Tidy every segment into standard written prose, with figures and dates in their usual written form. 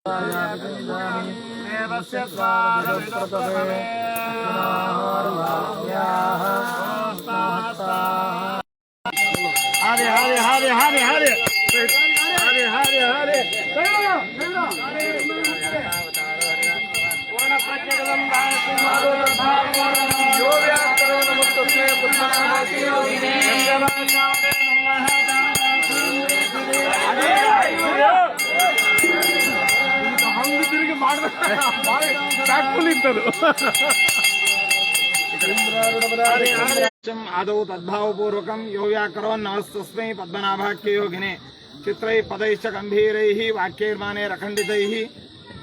हरे हरे हरे हरे हरे हरे हरे हरे आदौ तद्भावपूर्वकं यो व्याकरोन् नमस्तस्मै पद्मनाभाख्य योगिने चित्रैः पदैश्च गम्भीरैः वाक्यैर्मानैरखण्डितैः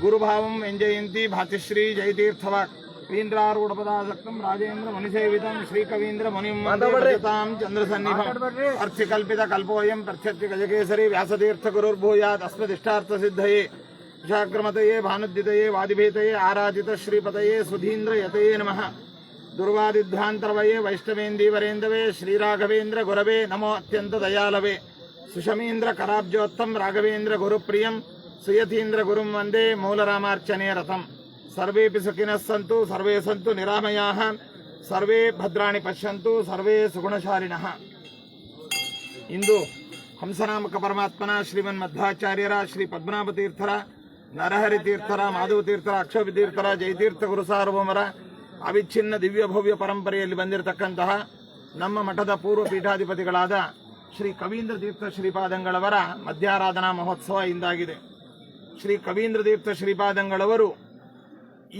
गुरुभावं व्यञ्जयन्ती भातिश्री जयतीर्थवाक् वीन्द्रारूढपदासक्तं राजेन्द्र मुनिसेवितं श्रीकवीन्द्र मुनिं वन्दे चन्द्रसन्निभम् अर्थिकल्पितकल्पोऽयं प्रत्यर्थिगजकेसरी व्यासतीर्थगुरुर्भूयात् अस्मदिष्टार्थसिद्धये विशाक्रमतये भानुद्दितये वादिभेतये आराधित श्रीपतये सुधीन्द्रयतये नमः दुर्वादिध्वान्तरवये वैष्णवेन्दीवरेन्दवे श्रीराघवेन्द्र गुरवे नमो अत्यंत दयालवे सुषमीन्द्र कराब्जोत्तम राघवेन्द्र गुरुप्रियं सुयतीन्द्र गुरुं वन्दे मूलरामार्चने रतं सर्वेपि सुखिनः सन्तु सर्वे सन्तु निरामयाः सर्वे भद्राणि पश्यन्तु सर्वे सुगुणशालिनः। इंदु हंसनामक परमात्मನ ಶ್ರೀಮನ್ಮಧ್ವಾಚಾರ್ಯರ ಶ್ರೀ ಪದ್ಮನಾಭತೀರ್ಥರ ನರಹರಿ ತೀರ್ಥರ ಮಾಧವ ತೀರ್ಥರ ಅಕ್ಷೋಭಿ ತೀರ್ಥರ ಜಯತೀರ್ಥ ಗುರು ಸಾರ್ವಭೌಮರ ಅವಿಚ್ಛಿನ್ನ ದಿವ್ಯ ಭವ್ಯ ಪರಂಪರೆಯಲ್ಲಿ ಬಂದಿರತಕ್ಕಂತಹ ನಮ್ಮ ಮಠದ ಪೂರ್ವ ಪೀಠಾಧಿಪತಿಗಳಾದ ಶ್ರೀ ಕವೀಂದ್ರ ತೀರ್ಥ ಶ್ರೀಪಾದಂಗಳವರ ಮಧ್ಯಾರಾಧನಾ ಮಹೋತ್ಸವ ಇಂದಾಗಿದೆ. ಶ್ರೀ ಕವೀಂದ್ರ ತೀರ್ಥ ಶ್ರೀಪಾದಂಗಳವರು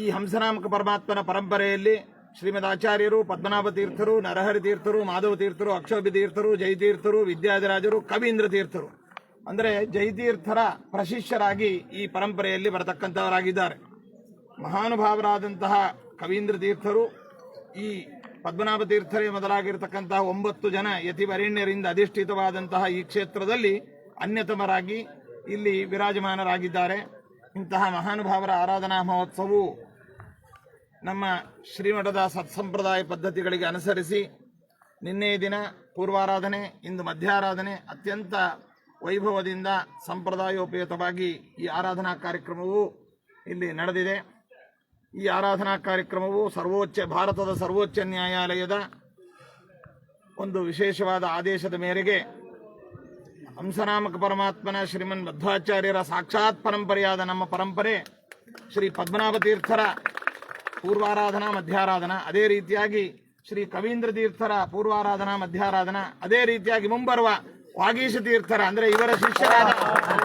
ಈ ಹಂಸನಾಮಕ ಪರಮಾತ್ಮನ ಪರಂಪರೆಯಲ್ಲಿ ಶ್ರೀಮದ್ ಆಚಾರ್ಯರು, ಪದ್ಮನಾಭ ತೀರ್ಥರು, ನರಹರಿ ತೀರ್ಥರು, ಮಾಧವ ತೀರ್ಥರು, ಅಕ್ಷೋಭಿ ತೀರ್ಥರು, ಜಯತೀರ್ಥರು, ವಿದ್ಯಾಧಿರಾಜರು, ಕವೀಂದ್ರ ತೀರ್ಥರು ಅಂದರೆ ಜಯತೀರ್ಥರ ಪ್ರಶಿಷ್ಯರಾಗಿ ಈ ಪರಂಪರೆಯಲ್ಲಿ ಬರತಕ್ಕಂಥವರಾಗಿದ್ದಾರೆ. ಮಹಾನುಭಾವರಾದಂತಹ ಕವೀಂದ್ರ ತೀರ್ಥರು ಈ ಪದ್ಮನಾಭ ತೀರ್ಥರೇ ಮೊದಲಾಗಿರತಕ್ಕಂತಹ 9 ಜನ ಯತಿವರೇಣ್ಯರಿಂದ ಅಧಿಷ್ಠಿತವಾದಂತಹ ಈ ಕ್ಷೇತ್ರದಲ್ಲಿ ಅನ್ಯತಮರಾಗಿ ಇಲ್ಲಿ ವಿರಾಜಮಾನರಾಗಿದ್ದಾರೆ. ಇಂತಹ ಮಹಾನುಭಾವರ ಆರಾಧನಾ ಮಹೋತ್ಸವವು ನಮ್ಮ ಶ್ರೀಮಠದ ಸತ್ಸಂಪ್ರದಾಯ ಪದ್ಧತಿಗಳಿಗೆ ಅನುಸರಿಸಿ ನಿನ್ನೆಯ ದಿನ ಪೂರ್ವಾರಾಧನೆ, ಇಂದು ಮಧ್ಯಾರಾಧನೆ ಅತ್ಯಂತ ವೈಭವದಿಂದ ಸಂಪ್ರದಾಯೋಪೇತವಾಗಿ ಈ ಆರಾಧನಾ ಕಾರ್ಯಕ್ರಮವು ಇಲ್ಲಿ ನಡೆದಿದೆ. ಈ ಆರಾಧನಾ ಕಾರ್ಯಕ್ರಮವು ಭಾರತದ ಸರ್ವೋಚ್ಚ ನ್ಯಾಯಾಲಯದ ಒಂದು ವಿಶೇಷವಾದ ಆದೇಶದ ಮೇರೆಗೆ ಹಂಸನಾಮಕ ಪರಮಾತ್ಮನ ಶ್ರೀಮನ್ ಮಧ್ವಾಚಾರ್ಯರ ಸಾಕ್ಷಾತ್ ಪರಂಪರೆಯಾದ ನಮ್ಮ ಪರಂಪರೆ ಶ್ರೀ ಪದ್ಮನಾಭ ತೀರ್ಥರ ಪೂರ್ವಾರಾಧನಾ ಮಧ್ಯಾರಾಧನಾ, ಅದೇ ರೀತಿಯಾಗಿ ಶ್ರೀ ಕವೀಂದ್ರ ತೀರ್ಥರ ಪೂರ್ವಾರಾಧನಾ ಮಧ್ಯಾರಾಧನಾ, ಅದೇ ರೀತಿಯಾಗಿ ಮುಂಬರುವ ವಾಗೀಶ ತೀರ್ಥರ ಅಂದರೆ ಇವರ ಶಿಷ್ಯರಾದ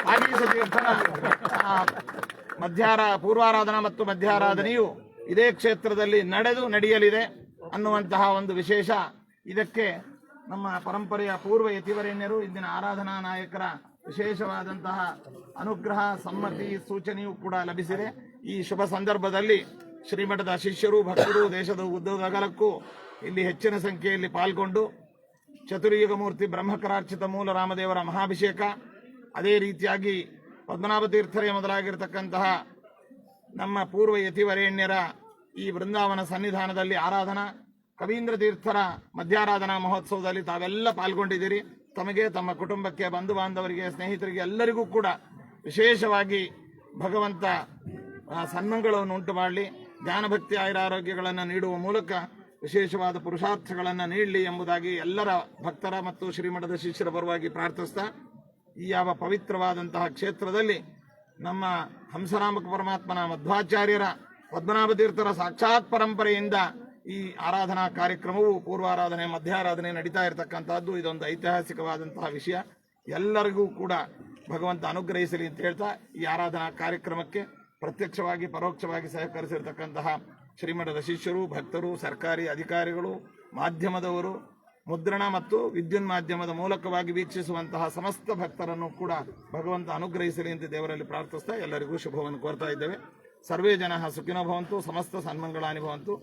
ವಾಗೀಶ ತೀರ್ಥರ ಪೂರ್ವಾರಾಧನಾ ಮತ್ತು ಮಧ್ಯಾರಾಧನೆಯು ಇದೇ ಕ್ಷೇತ್ರದಲ್ಲಿ ನಡೆಯಲಿದೆ ಅನ್ನುವಂತಹ ಒಂದು ವಿಶೇಷ. ಇದಕ್ಕೆ ನಮ್ಮ ಪರಂಪರೆಯ ಪೂರ್ವ ಯತಿವರೇಣ್ಯರು, ಇಂದಿನ ಆರಾಧನಾ ನಾಯಕರ ವಿಶೇಷವಾದಂತಹ ಅನುಗ್ರಹ, ಸಮ್ಮತಿ, ಸೂಚನೆಯೂ ಕೂಡ ಲಭಿಸಿದೆ. ಈ ಶುಭ ಸಂದರ್ಭದಲ್ಲಿ ಶ್ರೀಮಠದ ಶಿಷ್ಯರು, ಭಕ್ತರು ದೇಶದ ಉದ್ದಗಲಕ್ಕೂ ಇಲ್ಲಿ ಹೆಚ್ಚಿನ ಸಂಖ್ಯೆಯಲ್ಲಿ ಪಾಲ್ಗೊಂಡು ಚತುರ್ಯುಗ ಮೂರ್ತಿ ಬ್ರಹ್ಮಕರಾರ್ಚಿತ ಮೂಲ ರಾಮದೇವರ ಮಹಾಭಿಷೇಕ, ಅದೇ ರೀತಿಯಾಗಿ ಪದ್ಮನಾಭ ತೀರ್ಥರೇ ಮೊದಲಾಗಿರತಕ್ಕಂತಹ ನಮ್ಮ ಪೂರ್ವ ಯತಿವರೇಣ್ಯರ ಈ ವೃಂದಾವನ ಸನ್ನಿಧಾನದಲ್ಲಿ ಆರಾಧನಾ, ಕವೀಂದ್ರ ತೀರ್ಥರ ಮಧ್ಯಾರಾಧನಾ ಮಹೋತ್ಸವದಲ್ಲಿ ತಾವೆಲ್ಲ ಪಾಲ್ಗೊಂಡಿದ್ದೀರಿ. ತಮಗೆ, ತಮ್ಮ ಕುಟುಂಬಕ್ಕೆ, ಬಂಧು ಬಾಂಧವರಿಗೆ, ಸ್ನೇಹಿತರಿಗೆ ಎಲ್ಲರಿಗೂ ಕೂಡ ವಿಶೇಷವಾಗಿ ಭಗವಂತ ಸನ್ಮಂಗಳವನ್ನು ಉಂಟು ಮಾಡಲಿ, ಜ್ಞಾನಭಕ್ತಿ ಆಯುರಾರೋಗ್ಯಗಳನ್ನು ನೀಡುವ ಮೂಲಕ ವಿಶೇಷವಾದ ಪುರುಷಾರ್ಥಗಳನ್ನು ನೀಡಲಿ ಎಂಬುದಾಗಿ ಎಲ್ಲರ ಭಕ್ತರ ಮತ್ತು ಶ್ರೀಮಠದ ಶಿಷ್ಯರ ಪರವಾಗಿ ಪ್ರಾರ್ಥಿಸ್ತಾ, ಈ ಯಾವ ಪವಿತ್ರವಾದಂತಹ ಕ್ಷೇತ್ರದಲ್ಲಿ ನಮ್ಮ ಹಂಸನಾಮಕ ಪರಮಾತ್ಮನ ಮಧ್ವಾಚಾರ್ಯರ ಪದ್ಮನಾಭ ತೀರ್ಥರ ಸಾಕ್ಷಾತ್ ಪರಂಪರೆಯಿಂದ ಈ ಆರಾಧನಾ ಕಾರ್ಯಕ್ರಮವು ಪೂರ್ವಾರಾಧನೆ ಮಧ್ಯಾರಾಧನೆ ನಡೀತಾ ಇರತಕ್ಕಂಥದ್ದು ಇದೊಂದು ಐತಿಹಾಸಿಕವಾದಂತಹ ವಿಷಯ. ಎಲ್ಲರಿಗೂ ಕೂಡ ಭಗವಂತ ಅನುಗ್ರಹಿಸಲಿ ಅಂತ ಹೇಳ್ತಾ ಈ ಆರಾಧನಾ ಕಾರ್ಯಕ್ರಮಕ್ಕೆ ಪ್ರತ್ಯಕ್ಷವಾಗಿ ಪರೋಕ್ಷವಾಗಿ ಸಹಕರಿಸಿರತಕ್ಕಂತಹ ಶ್ರೀಮಠದ ಶಿಷ್ಯರು, ಭಕ್ತರು, ಸರ್ಕಾರಿ ಅಧಿಕಾರಿಗಳು, ಮಾಧ್ಯಮದವರು, ಮುದ್ರಣ ಮತ್ತು ವಿದ್ಯುನ್ ಮಾಧ್ಯಮದ ಮೂಲಕವಾಗಿ ವೀಕ್ಷಿಸುವಂತಹ ಸಮಸ್ತ ಭಕ್ತರನ್ನು ಕೂಡ ಭಗವಂತ ಅನುಗ್ರಹಿಸಲಿ ಅಂತ ದೇವರಲ್ಲಿ ಪ್ರಾರ್ಥಿಸ್ತಾ ಎಲ್ಲರಿಗೂ ಶುಭವನ್ನು ಕೋರ್ತಾ ಇದ್ದೇವೆ. ಸರ್ವೇ ಜನ ಸುಖಿನೋ ಭವಂತು, ಸಮಸ್ತ ಸನ್ಮಂಗಳಾನಿ ಭವಂತು.